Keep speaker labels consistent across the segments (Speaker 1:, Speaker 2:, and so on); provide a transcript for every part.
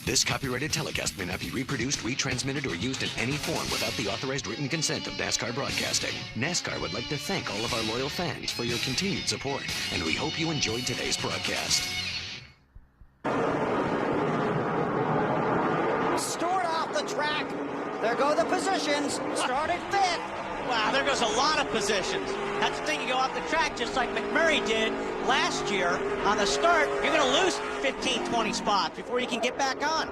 Speaker 1: This copyrighted telecast may not be reproduced, retransmitted, or used in any form without the authorized written consent of NASCAR Broadcasting. NASCAR would like to thank all of our loyal fans for your continued support, and we hope you enjoyed today's broadcast.
Speaker 2: Stewart off the track. There go the positions. Started fifth.
Speaker 3: Wow, there goes a lot of positions. That's the thing, you go off the track just like McMurray did last year. On the start, you're going to lose 15, 20 spots before you can get back on.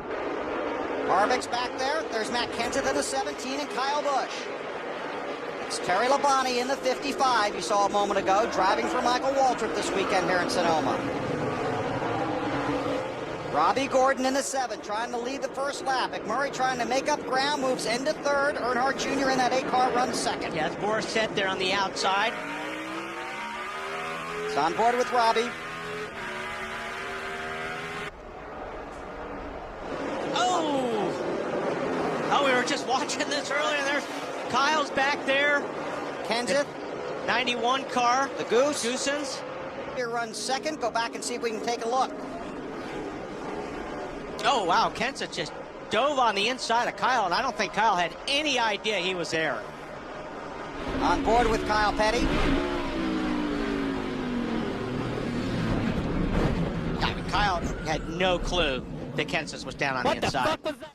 Speaker 2: Harvick's back there. There's Matt Kenseth in the 17 and Kyle Busch. It's Terry Labonte in the 55 you saw a moment ago, driving for Michael Waltrip this weekend here in Sonoma. Robbie Gordon in the 7, trying to lead the first lap. McMurray trying to make up ground, moves into third. Earnhardt Jr. in that 8-car runs second.
Speaker 3: Yeah, it's Boris set there on the outside.
Speaker 2: It's on board with Robbie.
Speaker 3: Oh, we were just watching this earlier. There's Kyle's back there.
Speaker 2: Kenseth.
Speaker 3: 91 car.
Speaker 2: The Goose.
Speaker 3: Goosens.
Speaker 2: Here runs second. Go back and see if we can take a look.
Speaker 3: Oh, wow, Kenseth just dove on the inside of Kyle, and I don't think Kyle had any idea he was there.
Speaker 2: On board with Kyle Petty.
Speaker 3: I mean, Kyle had no clue that Kenseth was down on the inside.
Speaker 4: What the fuck was that?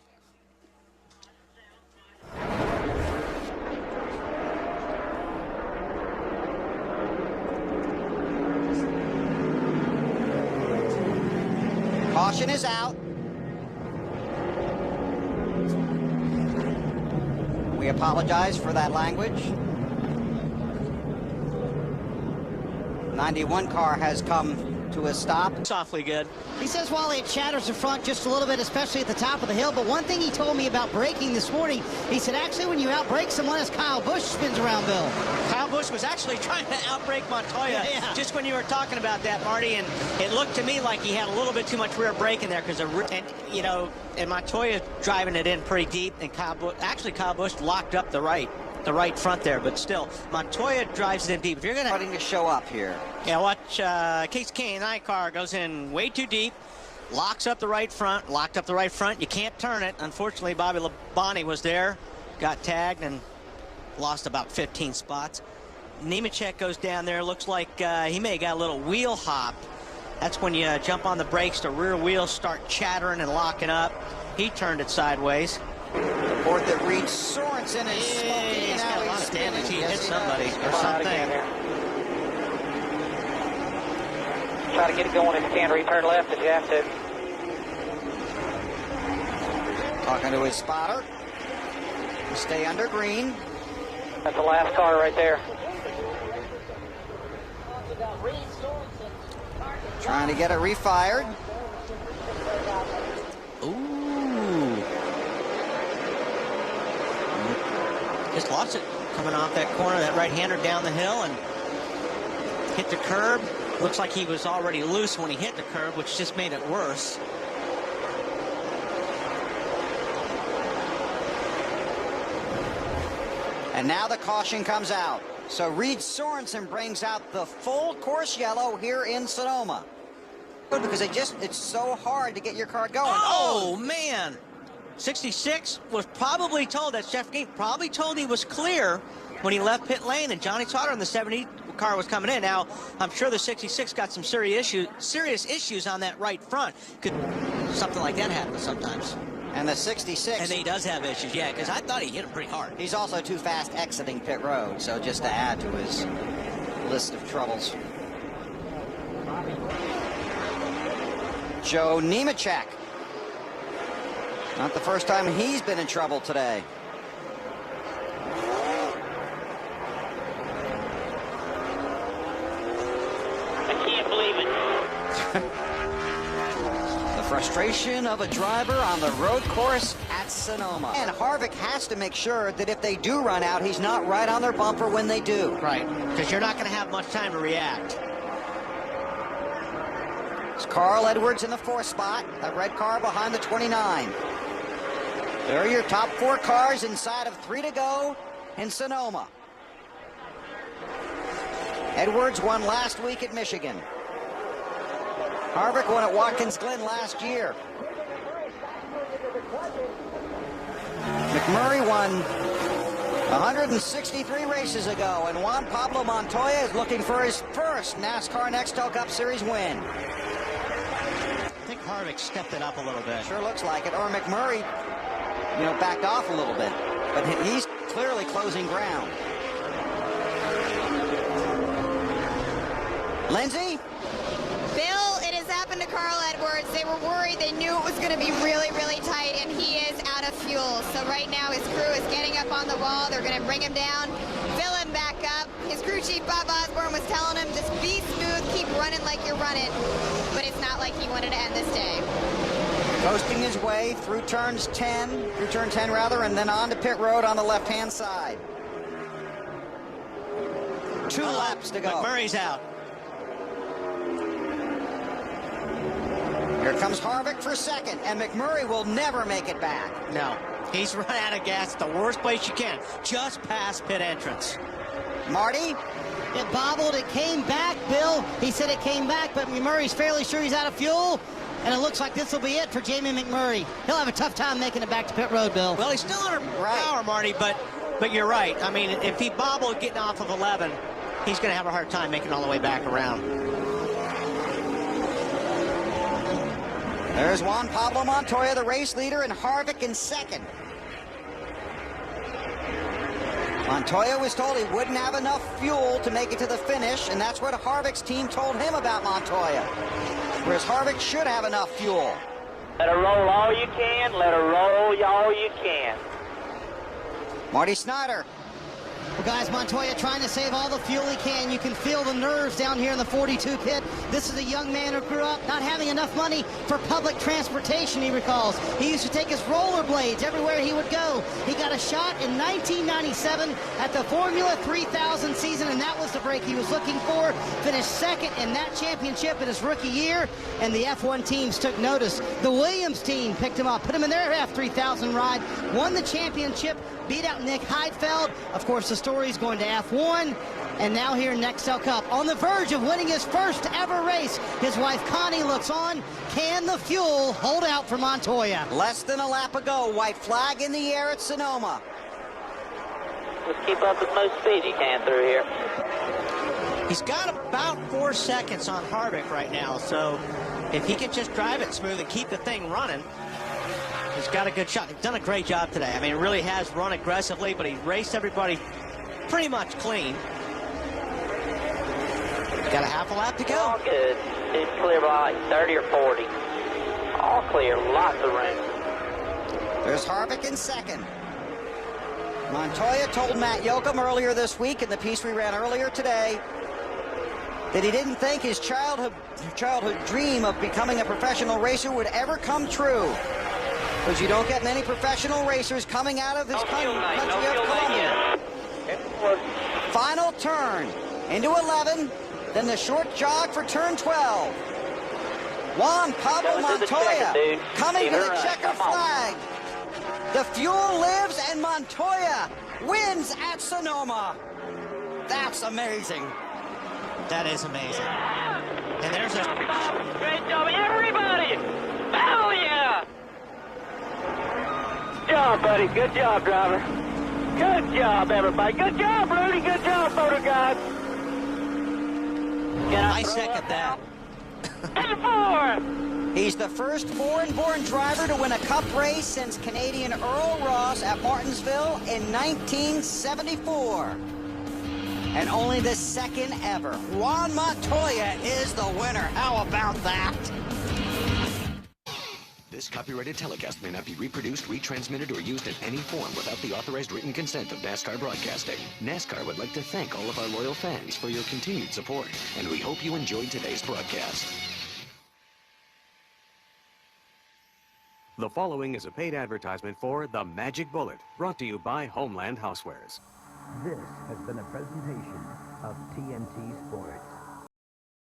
Speaker 2: Caution is out. We apologize for that language. 91 car has come to a stop.
Speaker 3: It's awfully good.
Speaker 5: He says Wally, it shatters the front just a little bit, especially at the top of the hill. But one thing he told me about braking this morning, he said actually when you outbrake someone as Kyle Busch spins around, Bill.
Speaker 3: Kyle Busch was actually trying to outbrake Montoya just when you were talking about that, Marty, and it looked to me like he had a little bit too much rear brake in there because, and Montoya driving it in pretty deep, and Kyle Busch locked up the right front there, but still, Montoya drives it in deep. If you're
Speaker 2: Starting to show up here.
Speaker 3: Yeah, watch Case K9 car goes in way too deep, locked up the right front. You can't turn it. Unfortunately, Bobby Labonte was there, got tagged, and lost about 15 spots. Nemechek goes down there. Looks like he may have got a little wheel hop. That's when you jump on the brakes, the rear wheels start chattering and locking up. He turned it sideways.
Speaker 2: Report that Reed Sorensen is smoking.
Speaker 3: He's got a lot of damage. He hit
Speaker 2: Yes,
Speaker 3: somebody or something.
Speaker 6: Try to get it going if you can. Return left if you have to.
Speaker 2: Talking to his spotter. Stay under green.
Speaker 6: That's the last car right there.
Speaker 2: Trying to get it refired.
Speaker 3: Ooh. Just lost it coming off that corner, that right-hander down the hill and hit the curb. Looks like he was already loose when he hit the curb, which just made it worse.
Speaker 2: And now the caution comes out. So Reed Sorensen brings out the full course yellow here in Sonoma. Because it's so hard to get your car going.
Speaker 3: Oh, man. 66 was probably told, that Jeff Gane probably told he was clear when he left pit lane, and Johnny Sauter in the 70 car was coming in. Now, I'm sure the 66 got some serious issues on that right front. Could something like that happen sometimes?
Speaker 2: And the 66.
Speaker 3: And he does have issues, yeah, because I thought he hit him pretty hard.
Speaker 2: He's also too fast exiting pit road, so just to add to his list of troubles. Joe Nemechek. Not the first time he's been in trouble today.
Speaker 6: I can't believe it.
Speaker 2: The frustration of a driver on the road course at Sonoma. And Harvick has to make sure that if they do run out, he's not right on their bumper when they do.
Speaker 3: Right, because you're not going to have much time to react.
Speaker 2: It's Carl Edwards in the 4th spot, that red car behind the 29. There are your top 4 cars inside of 3 to go in Sonoma. Edwards won last week at Michigan. Harvick won at Watkins Glen last year. McMurray won 163 races ago, and Juan Pablo Montoya is looking for his first NASCAR Nextel Cup Series win.
Speaker 3: I think Harvick stepped it up a little bit.
Speaker 2: Sure looks like it. Or McMurray, backed off a little bit. But he's clearly closing ground. Lindsay?
Speaker 4: Bill, it has happened to Carl Edwards. They were worried. They knew it was going to be really, really tight, and he is out of fuel. So right now his crew is getting up on the wall. They're going to bring him down, fill him back up. His crew chief, Bob Osborne, was telling him, just be smooth, keep running like you're running. But it's not like he wanted to end this day.
Speaker 2: Coasting his way through turn 10, and then on to pit road on the left-hand side. 2 laps to go.
Speaker 3: McMurray's out.
Speaker 2: Here comes Harvick for second, and McMurray will never make it back.
Speaker 3: No, he's run out of gas at the worst place you can, just past pit entrance.
Speaker 2: Marty?
Speaker 5: It bobbled, it came back, Bill. He said it came back, but McMurray's fairly sure he's out of fuel. And it looks like this will be it for Jamie McMurray. He'll have a tough time making it back to pit road, Bill.
Speaker 3: Well, he's still under power, Marty, but you're right. I mean, if he bobbled getting off of 11, he's going to have a hard time making all the way back around.
Speaker 2: There's Juan Pablo Montoya, the race leader, and Harvick in second. Montoya was told he wouldn't have enough fuel to make it to the finish, and that's what Harvick's team told him about Montoya. Whereas Harvick should have enough fuel.
Speaker 6: Let her roll all you can. Let her roll all you can.
Speaker 2: Marty Snyder.
Speaker 5: Well, guys, Montoya trying to save all the fuel he can. You can feel the nerves down here in the 42 pit. This is a young man who grew up not having enough money for public transportation, he recalls. He used to take his rollerblades everywhere he would go. He got a shot in 1997 at the Formula 3000 season, and that was the break he was looking for. Finished second in that championship in his rookie year, and the F1 teams took notice. The Williams team picked him up, put him in their F3000 ride, won the championship, beat out Nick Heidfeld. Of course, the story's going to F1, and now here in Nextel Cup. On the verge of winning his first ever race, his wife Connie looks on. Can the fuel hold out for Montoya?
Speaker 2: Less than a lap ago, white flag in the air at Sonoma.
Speaker 6: Just keep up as much speed you can through here.
Speaker 3: He's got about 4 seconds on Harvick right now, so if he can just drive it smooth and keep the thing running, he's got a good shot. He's done a great job today. I mean, he really has run aggressively, but he raced everybody pretty much clean. Got a half a lap to go.
Speaker 6: All good. It's clear by like 30 or 40. All clear. Lots of room.
Speaker 2: There's Harvick in second. Montoya told Matt Yoakum earlier this week in the piece we ran earlier today that he didn't think his childhood dream of becoming a professional racer would ever come true. Because you don't get many professional racers coming out of this country of Colombia. Final turn into 11, then the short jog for turn 12. Juan Pablo Montoya coming to the checker flag. The fuel lives, and Montoya wins at Sonoma. That's amazing.
Speaker 3: That is amazing. And there's a...
Speaker 6: Great job, everybody! Hell yeah! Good job, buddy. Good job, driver. Good job, everybody. Good job, Rudy. Good job, motor guys.
Speaker 3: I second that.
Speaker 6: And 4!
Speaker 2: He's the first foreign-born driver to win a Cup race since Canadian Earl Ross at Martinsville in 1974. And only the second ever. Juan Montoya is the winner. How about that?
Speaker 1: This copyrighted telecast may not be reproduced, retransmitted, or used in any form without the authorized written consent of NASCAR Broadcasting. NASCAR would like to thank all of our loyal fans for your continued support, and we hope you enjoyed today's broadcast.
Speaker 7: The following is a paid advertisement for The Magic Bullet, brought to you by Homeland Housewares.
Speaker 8: This has been a presentation of TNT Sports.